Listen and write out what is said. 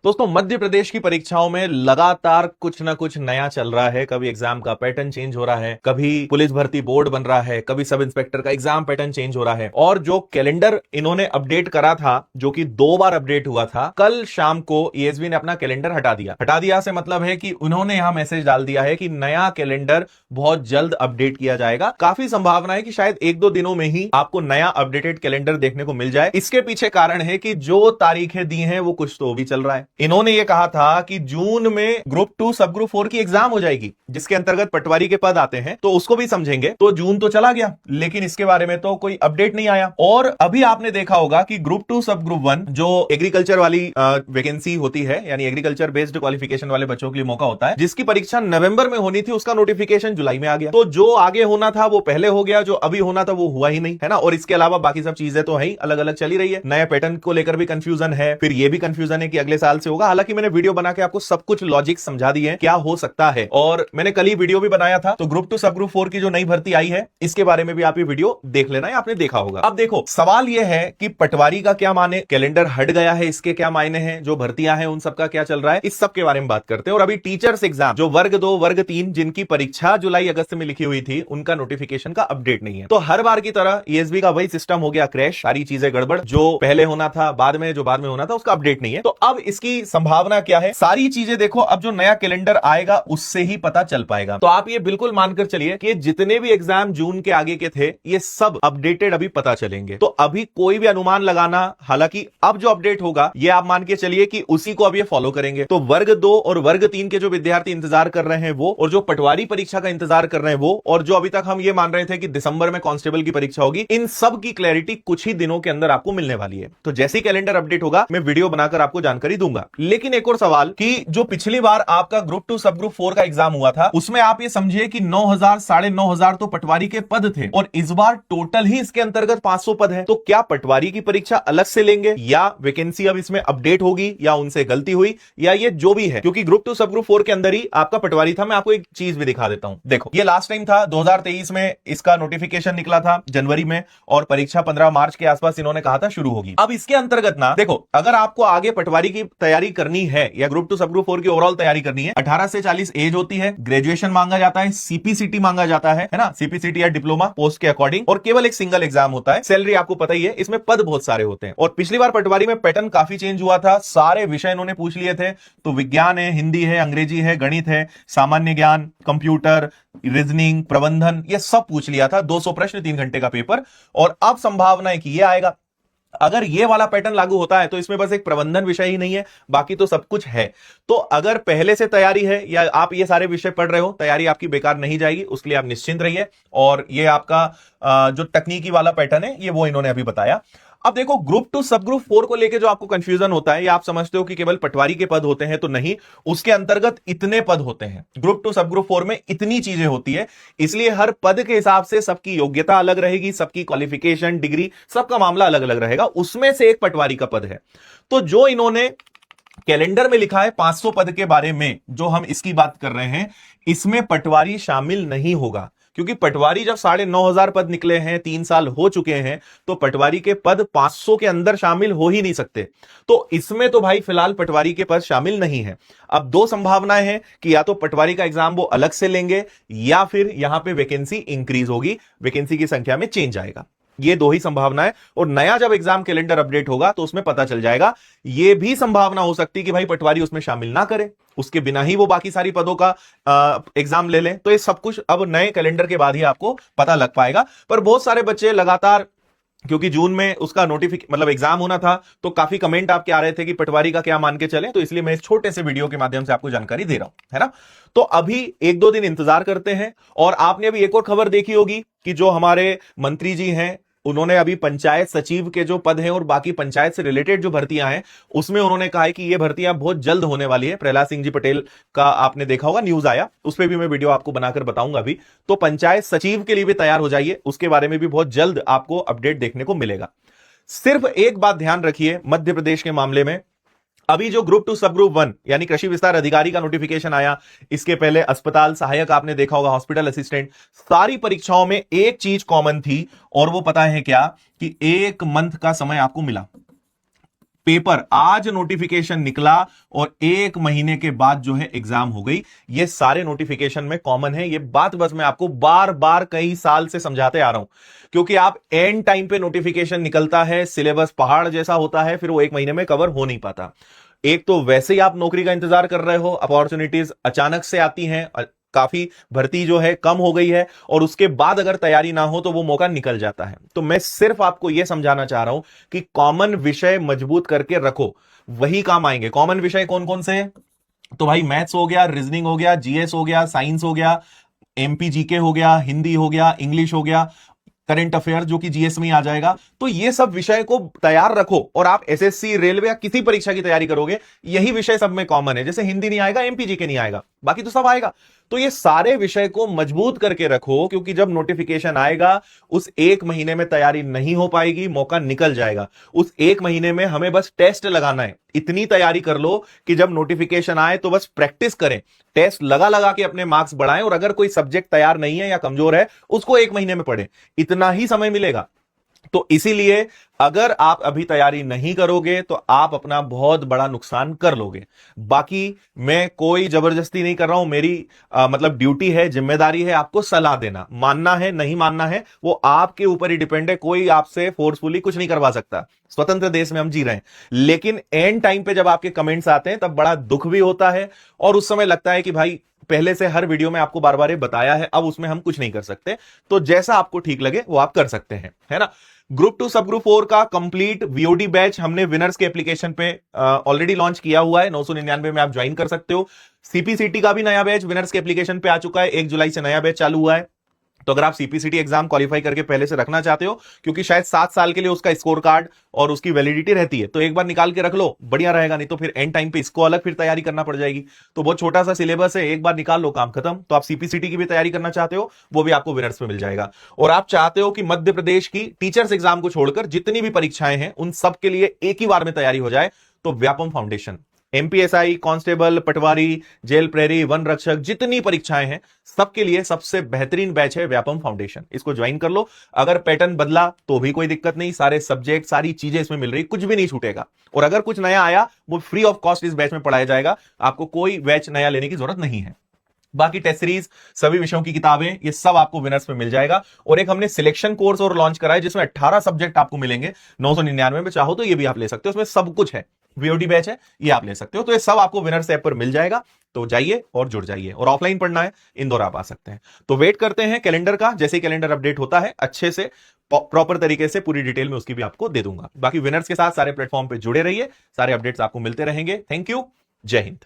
दोस्तों, मध्य प्रदेश की परीक्षाओं में लगातार कुछ ना कुछ नया चल रहा है। कभी एग्जाम का पैटर्न चेंज हो रहा है, कभी पुलिस भर्ती बोर्ड बन रहा है, कभी सब इंस्पेक्टर का एग्जाम पैटर्न चेंज हो रहा है। और जो कैलेंडर इन्होंने अपडेट करा था, जो कि 2 बार अपडेट हुआ था, कल शाम को ईएसबी ने अपना कैलेंडर हटा दिया से मतलब है कि उन्होंने यहां मैसेज डाल दिया है कि नया कैलेंडर बहुत जल्द अपडेट किया जाएगा। काफी संभावना है कि शायद 1-2 दिनों में ही आपको नया अपडेटेड कैलेंडर देखने को मिल जाए। इसके पीछे कारण है कि जो तारीखें दी हैं वो कुछ तो भी चल रहा है। इन्होंने ये कहा था कि जून में ग्रुप 2 सब ग्रुप 4 की एग्जाम हो जाएगी, जिसके अंतर्गत पटवारी के पद आते हैं, तो उसको भी समझेंगे। तो जून तो चला गया, लेकिन इसके बारे में तो कोई अपडेट नहीं आया। और अभी आपने देखा होगा कि ग्रुप 2 सब ग्रुप 1 जो एग्रीकल्चर वाली वैकेंसी होती है, यानी एग्रीकल्चर बेस्ड क्वालिफिकेशन वाले बच्चों के लिए मौका होता है, जिसकी परीक्षा नवंबर में होनी थी, उसका नोटिफिकेशन जुलाई में आ गया। तो जो आगे होना था वो पहले हो गया, जो अभी होना था वो हुआ ही नहीं, है ना। और इसके अलावा बाकी सब चीजें तो है अलग अलग चली रही है। नए पैटर्न को लेकर भी कंफ्यूजन है, फिर ये भी कंफ्यूजन है कि अगले साल से होगा। हालांकि मैंने वीडियो बना के आपको सब कुछ लॉजिक समझा दी है क्या हो सकता है, और मैंने कल ही वीडियो भी बनाया था। तो ग्रुप 2 सब ग्रुप 4 की जो नई भर्ती आई है, इसके बारे में भी आप ये वीडियो देख लेना, आपने देखा होगा। अब देखो, सवाल यह है कि पटवारी का क्या माने, कैलेंडर हट गया है, इसके क्या मायने हैं, जो भर्तियां हैं उन सबका क्या चल रहा है, इस सब के बारे में बात करते हैं। और अभी टीचर्स एग्जाम जो वर्ग 2 वर्ग 3 जिनकी परीक्षा जुलाई अगस्त में लिखी हुई थी, उनका नोटिफिकेशन का अपडेट नहीं है। तो हर बार की तरह ईएसबी का वही सिस्टम हो गया क्रैश, सारी चीजें गड़बड़, जो पहले होना था बाद में, जो बाद में होना था उसका अपडेट नहीं है। तो अब इसकी संभावना क्या है, सारी चीजें देखो, अब जो नया कैलेंडर आएगा उससे ही पता चल पाएगा। तो आप ये बिल्कुल मानकर चलिए कि जितने भी एग्जाम जून के आगे के थे, ये सब अपडेटेड अभी पता चलेंगे। तो अभी कोई भी अनुमान लगाना, हालांकि अब जो अपडेट होगा ये आप मान के चलिए कि उसी को अब ये फॉलो करेंगे। तो वर्ग 2 और वर्ग 3 के जो विद्यार्थी इंतजार कर रहे हैं वो, और जो पटवारी परीक्षा का इंतजार कर रहे हैं वो, और जो अभी तक हम ये मान रहे थे कि दिसंबर में कांस्टेबल की परीक्षा होगी, इन सब की क्लैरिटी कुछ ही दिनों के अंदर आपको मिलने वाली है। तो जैसे कैलेंडर अपडेट होगा मैं वीडियो बनाकर आपको जानकारी दूंगा। लेकिन एक और सवाल कि जो पिछली बार आपका ग्रुप 2 सब ग्रुप 4 का एग्जाम हुआ था, उसमें आप ये समझिए कि 9,000 9,500 तो पटवारी के पद थे, और इस बार टोटल ही इसके अंतर्गत 500 पद है। तो क्या पटवारी की परीक्षा अलग से लेंगे, या वैकेंसी अब इसमें अपडेट होगी, या उनसे गलती हुई, या ये जो भी है, क्योंकि ग्रुप 2 सब ग्रुप 4 के अंदर ही आपका पटवारी था। मैं आपको एक चीज भी दिखा देता हूं। देखो, ये लास्ट टाइम था 2023 में इसका नोटिफिकेशन निकला था जनवरी में, और परीक्षा 15 मार्च के आसपास इन्होंने कहा था शुरू होगी। अब इसके अंतर्गत ना देखो, अगर आपको आगे पटवारी की तैयारी करनी है या ग्रुप 2 सब ग्रुप 4 की ओवरऑल तैयारी करनी है, 18 से 40 एज होती है, ग्रेजुएशन मांगा जाता है, सीपीसीटी मांगा जाता है ना, सीपीसीटी या डिप्लोमा पोस्ट के अकॉर्डिंग, और केवल एक सिंगल एग्जाम होता है। सैलरी आपको पता ही है, इसमें पद बहुत सारे होते हैं। और पिछली बार पटवारी में पैटर्न काफी चेंज हुआ था, सारे विषय इन्होंने पूछ लिए थे। तो विज्ञान है, हिंदी है, अंग्रेजी है, गणित है, सामान्य ज्ञान, कंप्यूटर, रीजनिंग, प्रबंधन, ये सब पूछ लिया था। 200 प्रश्न, 3 घंटे का पेपर। और अब संभावना है कि ये आएगा। अगर ये वाला पैटर्न लागू होता है तो इसमें बस एक प्रबंधन विषय ही नहीं है, बाकी तो सब कुछ है। तो अगर पहले से तैयारी है, या आप ये सारे विषय पढ़ रहे हो, तैयारी आपकी बेकार नहीं जाएगी, उसके लिए आप निश्चिंत रहिए। और ये आपका जो तकनीकी वाला पैटर्न है, ये वो इन्होंने अभी बताया। अब देखो, ग्रुप 2 सब ग्रुप 4 को लेकर जो आपको कंफ्यूजन होता है, या आप समझते हो कि केवल पटवारी के पद होते हैं, तो नहीं, उसके अंतर्गत इतने पद होते हैं। ग्रुप 2 सब ग्रुप 4 में इतनी चीजें होती है, इसलिए हर पद के हिसाब से सबकी योग्यता अलग रहेगी, सबकी क्वालिफिकेशन, डिग्री, सबका मामला अलग अलग रहेगा। उसमें से एक पटवारी का पद है। तो जो इन्होंने कैलेंडर में लिखा है 500 पद के बारे में, जो हम इसकी बात कर रहे हैं, इसमें पटवारी शामिल नहीं होगा। क्योंकि पटवारी जब 9,500 पद निकले हैं, 3 साल हो चुके हैं, तो पटवारी के पद 500 के अंदर शामिल हो ही नहीं सकते। तो इसमें तो भाई फिलहाल पटवारी के पद शामिल नहीं है। अब 2 संभावनाएं हैं कि या तो पटवारी का एग्जाम वो अलग से लेंगे, या फिर यहां पे वैकेंसी इंक्रीज होगी, वैकेंसी की संख्या में चेंज आएगा। ये 2 ही संभावनाएं। और नया जब एग्जाम कैलेंडर अपडेट होगा तो उसमें पता चल जाएगा। ये भी संभावना हो सकती है कि भाई पटवारी उसमें शामिल ना करे, उसके बिना ही वो बाकी सारी पदों का एग्जाम ले लें। तो ये सब कुछ अब नए कैलेंडर के बाद ही आपको पता लग पाएगा। पर बहुत सारे बच्चे लगातार, क्योंकि जून में उसका मतलब एग्जाम होना था, तो काफी कमेंट आपके आ रहे थे कि पटवारी का क्या मान के चले, तो इसलिए मैं इस छोटे से वीडियो के माध्यम से आपको जानकारी दे रहा हूं, है ना। तो अभी 1-2 दिन इंतजार करते हैं। और आपने अभी एक और खबर देखी होगी कि जो हमारे मंत्री जी हैं, उन्होंने अभी पंचायत सचिव के जो पद हैं और बाकी पंचायत से रिलेटेड जो भर्तियां हैं, उसमें उन्होंने कहा है कि ये भर्तियां बहुत जल्द होने वाली है। प्रहलाद सिंह जी पटेल का आपने देखा होगा, न्यूज आया, उस पर भी मैं वीडियो आपको बनाकर बताऊंगा अभी। तो पंचायत सचिव के लिए भी तैयार हो जाइए, उसके बारे में भी बहुत जल्द आपको अपडेट देखने को मिलेगा। सिर्फ एक बात ध्यान रखिए मध्य प्रदेश के मामले में, अभी जो ग्रुप 2 सब ग्रुप 1 यानी कृषि विस्तार अधिकारी का नोटिफिकेशन आया, इसके पहले अस्पताल सहायक आपने देखा होगा, हॉस्पिटल असिस्टेंट, सारी परीक्षाओं में एक चीज कॉमन थी, और वो पता है क्या, कि 1 मंथ का समय आपको मिला। पेपर आज नोटिफिकेशन निकला और 1 महीने के बाद जो है एग्जाम हो गई। ये सारे नोटिफिकेशन में कॉमन है। ये बात बस मैं आपको बार बार कई साल से समझाते आ रहा हूं, क्योंकि आप एंड टाइम पे नोटिफिकेशन निकलता है, सिलेबस पहाड़ जैसा होता है, फिर वो 1 महीने में कवर हो नहीं पाता। एक तो वैसे ही आप नौकरी का इंतजार कर रहे हो, अपॉर्चुनिटीज अचानक से आती हैं, काफी भर्ती जो है कम हो गई है, और उसके बाद अगर तैयारी ना हो तो वो मौका निकल जाता है। तो मैं सिर्फ आपको यह समझाना चाह रहा हूं कि कॉमन विषय मजबूत करके रखो, वही काम आएंगे। कॉमन विषय कौन कौन से हैं? तो भाई मैथ्स हो गया, रीजनिंग हो गया, जीएस हो गया, साइंस हो गया, एमपी जीके हो गया, हिंदी हो गया, इंग्लिश हो गया, करंट अफेयर जो कि जीएस में ही आ जाएगा। तो ये सब विषय को तैयार रखो, और आप एसएससी, रेलवे या किसी परीक्षा की तैयारी करोगे, यही विषय सब में कॉमन है। जैसे हिंदी नहीं आएगा, एमपी जीके नहीं आएगा, बाकी तो सब आएगा। तो ये सारे विषय को मजबूत करके रखो, क्योंकि जब नोटिफिकेशन आएगा उस 1 महीने में तैयारी नहीं हो पाएगी, मौका निकल जाएगा। उस 1 महीने में हमें बस टेस्ट लगाना है। इतनी तैयारी कर लो कि जब नोटिफिकेशन आए तो बस प्रैक्टिस करें, टेस्ट लगा लगा के अपने मार्क्स बढ़ाएं, और अगर कोई सब्जेक्ट तैयार नहीं है या कमजोर है उसको 1 महीने में पढ़ें। इतना ही समय मिलेगा। तो इसीलिए अगर आप अभी तैयारी नहीं करोगे तो आप अपना बहुत बड़ा नुकसान कर लोगे। बाकी मैं कोई जबरदस्ती नहीं कर रहा हूं, मेरी मतलब ड्यूटी है, जिम्मेदारी है आपको सलाह देना। मानना है नहीं मानना है वो आपके ऊपर ही डिपेंड है। कोई आपसे फोर्सफुली कुछ नहीं करवा सकता। स्वतंत्र देश में हम जी रहे हैं। लेकिन एंड टाइम पे जब आपके कमेंट्स आते हैं तब बड़ा दुख भी होता है, और उस समय लगता है कि भाई पहले से हर वीडियो में आपको बार बार बताया है, अब उसमें हम कुछ नहीं कर सकते। तो जैसा आपको ठीक लगे वो आप कर सकते हैं, है ना। ग्रुप 2 सब ग्रुप 4 का कंप्लीट वीओडी बैच हमने विनर्स के एप्लीकेशन पे ऑलरेडी लॉन्च किया हुआ है। 999 में आप ज्वाइन कर सकते हो। सीपीसीटी का भी नया बैच विनर्स के एप्लीकेशन पे आ चुका है। 1 जुलाई से नया बैच चालू हुआ है। तो अगर आप सीपीसीटी एग्जाम क्वालिफाई करके पहले से रखना चाहते हो, क्योंकि शायद 7 साल के लिए उसका स्कोर कार्ड और उसकी वैलिडिटी रहती है, तो एक बार निकाल के रख लो, बढ़िया रहेगा। नहीं तो फिर एंड टाइम पे इसको अलग फिर तैयारी करना पड़ जाएगी। तो बहुत छोटा सा सिलेबस है, एक बार निकाल लो, काम खत्म। तो आप सीपीसीटी की भी तैयारी करना चाहते हो, वो भी आपको विनर्स में मिल जाएगा। और आप चाहते हो कि मध्य प्रदेश की टीचर्स एग्जाम को छोड़कर जितनी भी परीक्षाएं हैं उन सब के लिए एक ही बार में तैयारी हो जाए, तो व्यापम फाउंडेशन, एमपीएसआई, कांस्टेबल, पटवारी, जेल प्रहरी, वन रक्षक, जितनी परीक्षाएं हैं सबके लिए सबसे बेहतरीन बैच है व्यापम फाउंडेशन। इसको ज्वाइन कर लो। अगर पैटर्न बदला तो भी कोई दिक्कत नहीं, सारे सब्जेक्ट, सारी चीजें इसमें मिल रही, कुछ भी नहीं छूटेगा। और अगर कुछ नया आया वो फ्री ऑफ कॉस्ट इस बैच में पढ़ाया जाएगा। आपको कोई बैच नया लेने की जरूरत नहीं है। बाकी टेस्ट सीरीज, सभी विषयों की किताबें, ये सब आपको विनर्स में मिल जाएगा। और एक हमने सिलेक्शन कोर्स और लॉन्च करा है जिसमें 18 सब्जेक्ट आपको मिलेंगे 999 में। चाहो तो ये भी आप ले सकते हो, उसमें सब कुछ है। वीओडी बैच है, ये आप ले सकते हो। तो ये सब आपको विनर्स ऐप पर मिल जाएगा। तो जाइए और जुड़ जाइए। और ऑफलाइन पढ़ना है, इंदौर आप आ सकते हैं। तो वेट करते हैं कैलेंडर का। जैसे ही कैलेंडर अपडेट होता है अच्छे से प्रॉपर तरीके से पूरी डिटेल में उसकी भी आपको दे दूंगा। बाकी विनर्स के साथ सारे प्लेटफॉर्म पे जुड़े रहिए, सारे अपडेट्स आपको मिलते रहेंगे। थैंक यू, जय हिंद।